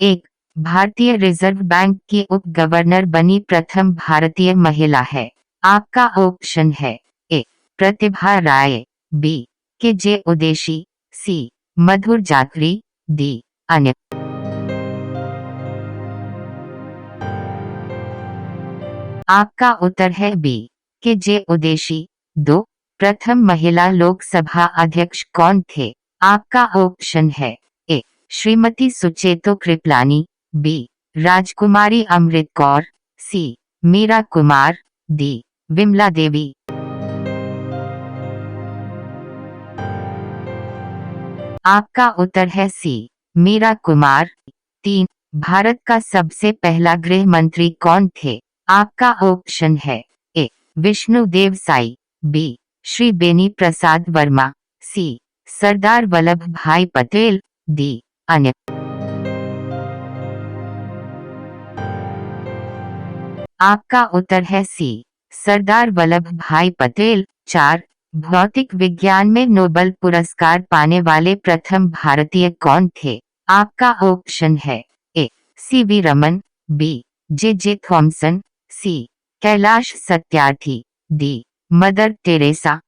एक, भारतीय reserve bank की उप गवर्नर बनी प्रथम भारतीय महिला है। आपका ऑप्शन है ए प्रतिभा राय, बी के जे उदेशी, सी मधुर जाकरी, डी अन्य। आपका उत्तर है बी के जे उदेशी। दो, प्रथम महिला लोकसभा अध्यक्ष कौन थे? आपका ऑप्शन है ए श्रीमती सुचेतो कृपलानी, बी राजकुमारी अमृत कौर, सी मीरा कुमार, डी विमला देवी। आपका उत्तर है सी मीरा कुमार। तीन, भारत का सबसे पहला गृह मंत्री कौन थे? आपका ऑप्शन है ए विष्णुदेव साई, बी श्री बेनी प्रसाद वर्मा, सी सरदार वल्लभ भाई पटेल, डी अन्य। आपका उत्तर है सी सरदार वल्लभ भाई पटेल। चार, भौतिक विज्ञान में नोबेल पुरस्कार पाने वाले प्रथम भारतीय कौन थे? आपका ऑप्शन है A C V Raman, B J J Thomson, C Kailash Satyarthi, D Mother Teresa.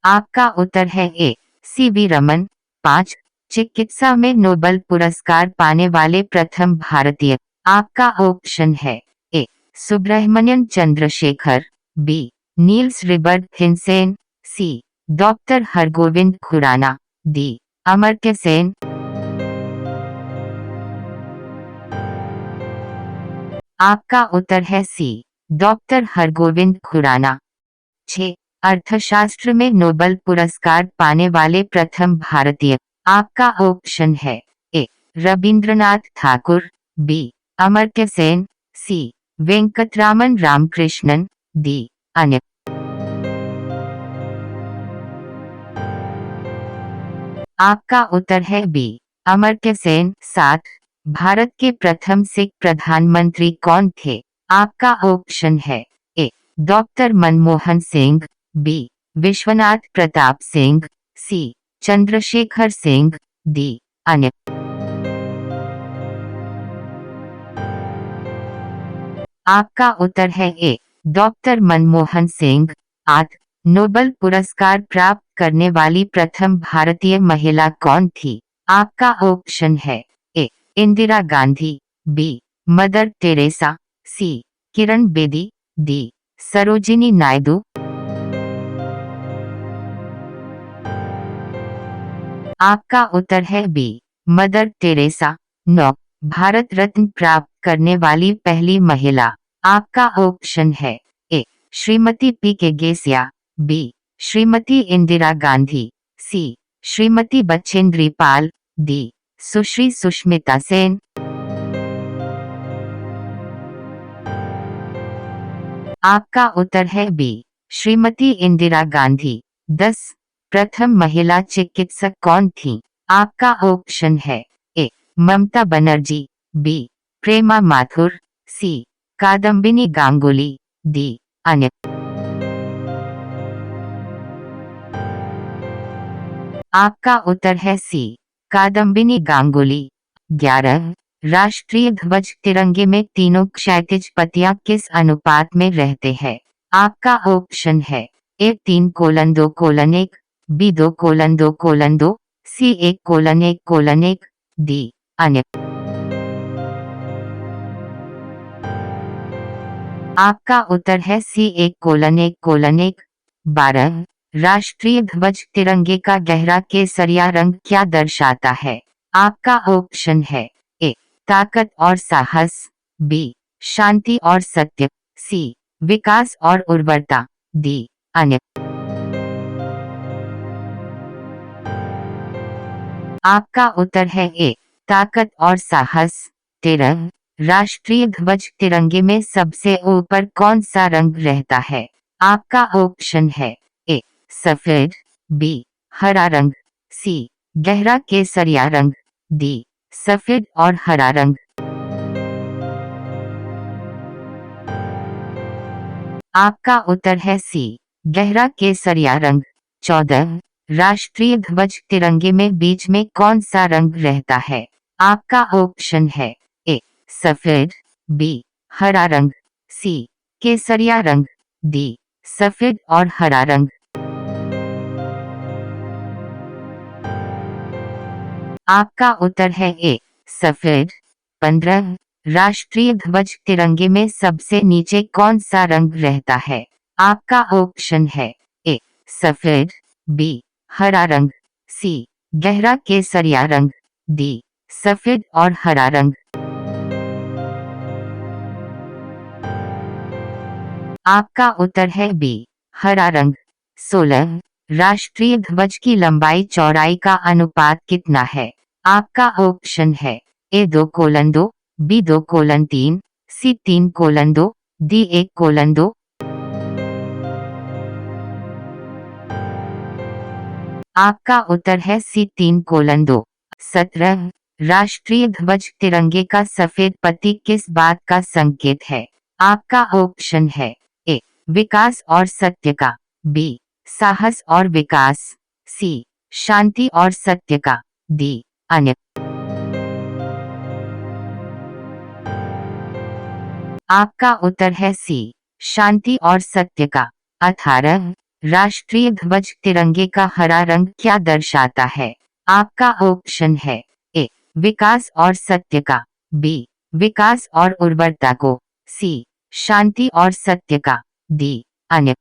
आपका उत्तर है ए सी वी रमन। पाँच, चिकित्सा में नोबेल पुरस्कार पाने वाले प्रथम भारतीय। आपका ऑप्शन है ए सुब्रह्मण्यन चंद्रशेखर, बी नील्स रिबर्ट हिनसेन, सी डॉक्टर हरगोविंद खुराना, डी अमर्त्य सेन। आपका उत्तर है सी डॉक्टर हरगोविंद खुराना। 6, अर्थशास्त्र में नोबेल पुरस्कार पाने वाले प्रथम भारतीय। आपका ऑप्शन है ए रविंद्रनाथ ठाकुर, बी अमर्त्य सेन, सी वेंकटरामन रामकृष्णन, डी अन्य। आपका उत्तर है बी अमर्त्य सेन। 7, भारत के प्रथम सिख प्रधानमंत्री कौन थे? आपका ऑप्शन है ए डॉक्टर मनमोहन सिंह, बी विश्वनाथ प्रताप सिंह, सी चंद्रशेखर सिंह, डी अन्य। आपका उत्तर है ए डॉक्टर मनमोहन सिंह। 8, नोबेल पुरस्कार प्राप्त करने वाली प्रथम भारतीय महिला कौन थी? आपका ऑप्शन है A Indira Gandhi, B Mother Teresa, C Kiran Bedi, D Sarojini Naidu. आपका उत्तर है B Mother Teresa. 9, Bharat Ratna प्राप्त करने वाली पहली महिला। आपका ऑप्शन है ए श्रीमती पी के गेसिया, बी श्रीमती इंदिरा गांधी, सी श्रीमती बछेंद्री पाल, डी सुश्री सुष्मिता सेन। आपका उत्तर है बी श्रीमती इंदिरा गांधी। 10, प्रथम महिला चिकित्सक कौन थी? आपका ऑप्शन है ए ममता बनर्जी, बी प्रेमा माथुर, सी कादम्बिनी गांगुली, डी अन्य। आपका उत्तर है सी कादम्बिनी गांगुली। 11, राष्ट्रीय ध्वज तिरंगे में तीनों क्षैतिज पत्तियां किस अनुपात में रहते हैं? आपका ऑप्शन है ए 3:2:1, बी 2:2:2, सी 1:1:1, डी अन्य। आपका उत्तर है सी 1:1:1। 12, राष्ट्रीय ध्वज तिरंगे का गहरा केसरिया रंग क्या दर्शाता है? आपका ऑप्शन है ए ताकत और साहस, बी शांति और सत्य, सी विकास और उर्वरता, डी अन्य। आपका उत्तर है ए ताकत और साहस। 13, राष्ट्रीय ध्वज तिरंगे में सबसे ऊपर कौन सा रंग रहता है? आपका ऑप्शन है ए सफेद, बी हरा रंग, सी गहरा केसरिया रंग, डी सफेद और हरा रंग। आपका उत्तर है सी गहरा केसरिया रंग। 14, राष्ट्रीय ध्वज तिरंगे में बीच में कौन सा रंग रहता है? आपका ऑप्शन है ए सफेद, बी हरा रंग, सी केसरिया रंग, डी सफेद और हरा रंग। आपका उत्तर है ए सफेद। 15 राष्ट्रीय ध्वज तिरंगे में सबसे नीचे कौन सा रंग रहता है? आपका ऑप्शन है ए सफेद, बी हरा रंग, सी गहरा केसरिया रंग, डी सफेद और हरा रंग। आपका उत्तर है बी हरा रंग। 16 राष्ट्रीय ध्वज की लंबाई चौड़ाई का अनुपात कितना है? आपका ऑप्शन है ए 2:2, बी 2:3, सी 3:2, डी 1:2। आपका उत्तर है सी 3:2। 17 राष्ट्रीय ध्वज तिरंगे का सफेद पत्ती किस बात का संकेत है? आपका ऑप्शन है ए विकास और सत्य का, बी साहस और विकास, सी शांति और सत्य का, डी अन्य। आपका उत्तर है सी शांति और सत्य का। 18 राष्ट्रीय ध्वज तिरंगे का हरा रंग क्या दर्शाता है? आपका ऑप्शन है ए विकास और सत्य का, बी विकास और उर्वरता को, सी शांति और सत्य का, डी अन्य।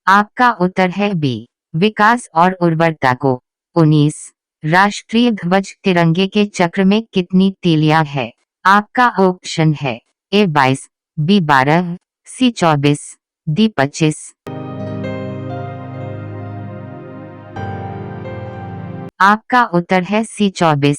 आपका उत्तर है बी विकास और उर्वरता को। 19 राष्ट्रीय ध्वज तिरंगे के चक्र में कितनी तीलियां है? आपका ऑप्शन है ए 22, बी 12, सी 24, डी 25। आपका उत्तर है सी 24।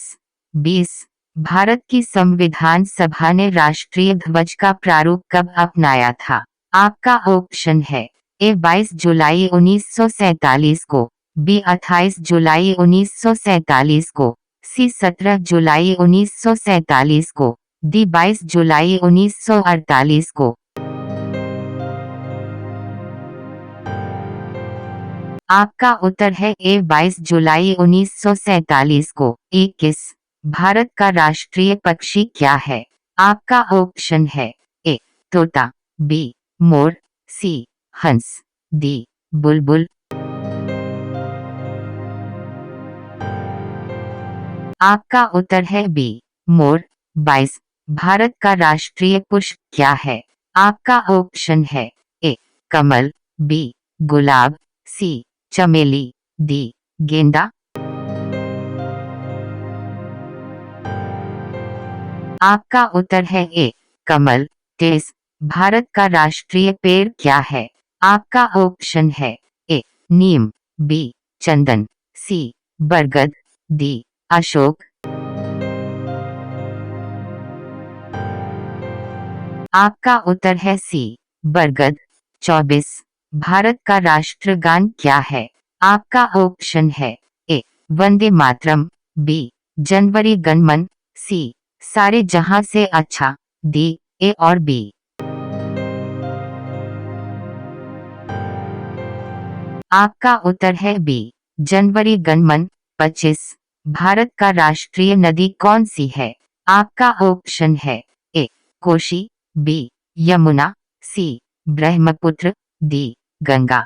20 भारत की संविधान सभा ने राष्ट्रीय ध्वज का प्रारूप कब अपनाया था? आपका ऑप्शन है ए 22 जुलाई 1947 को, बी 28 जुलाई 1947 को, सी 17 जुलाई 1947 को, डी 22 जुलाई 1948 को। आपका उत्तर है ए 22 जुलाई 1947 को। 21 भारत का राष्ट्रीय पक्षी क्या है? आपका ऑप्शन है ए तोता, बी मोर, सी हंस, डी बुलबुल। आपका उत्तर है बी मोर। 22 भारत का राष्ट्रीय पुष्प क्या है? आपका ऑप्शन है ए कमल, बी गुलाब, सी चमेली, डी गेंदा। आपका उत्तर है ए कमल। 23 भारत का राष्ट्रीय पेड़ क्या है? आपका ऑप्शन है ए नीम, बी चंदन, सी बरगद, डी अशोक। आपका उत्तर है सी बरगद। 24 भारत का राष्ट्रगान क्या है? आपका ऑप्शन है ए वंदे मातरम, बी जनवरी गणमन, सी सारे जहां से अच्छा, डी ए और बी। आपका उत्तर है बी जनवरी गणमन। 25 भारत का राष्ट्रीय नदी कौन सी है? आपका ऑप्शन है ए कोशी, बी यमुना, सी ब्रह्मपुत्र, डी गंगा।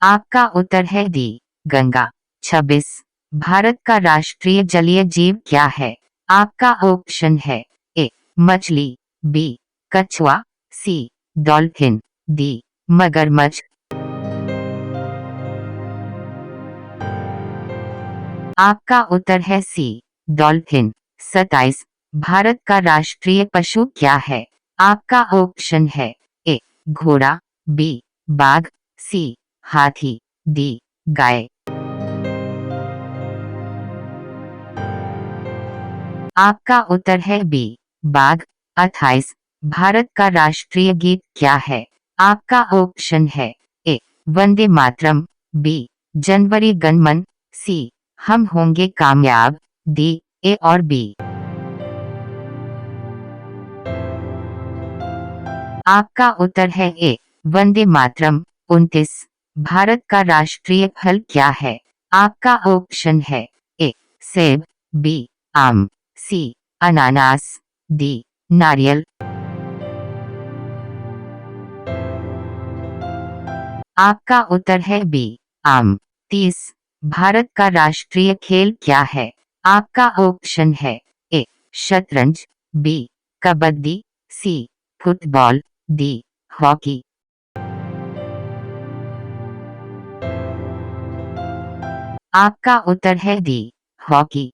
आपका उत्तर है डी गंगा। 26 भारत का राष्ट्रीय जलीय जीव क्या है? आपका ऑप्शन है ए मछली, बी कछुआ, सी डॉल्फिन, डी मगरमच्छ। आपका उत्तर है सी डॉल्फिन। 27 भारत का राष्ट्रीय पशु क्या है? आपका ऑप्शन है ए घोड़ा, बी बाघ, सी हाथी, डी गाय। आपका उत्तर है बी बाघ। 28 भारत का राष्ट्रीय गीत क्या है? आपका ऑप्शन है ए वंदे मातरम, बी जनवरी गणमन, सी हम होंगे कामयाब, डी ए और बी। आपका उत्तर है ए वंदे मातरम। 29। भारत का राष्ट्रीय फल क्या है? आपका ऑप्शन है ए सेब, बी आम, सी अनानास, डी नारियल। आपका उत्तर है बी आम। 30। भारत का राष्ट्रीय खेल क्या है? आपका ऑप्शन है ए शतरंज, B kabaddi, C football, D hockey. आपका उत्तर है डी हॉकी।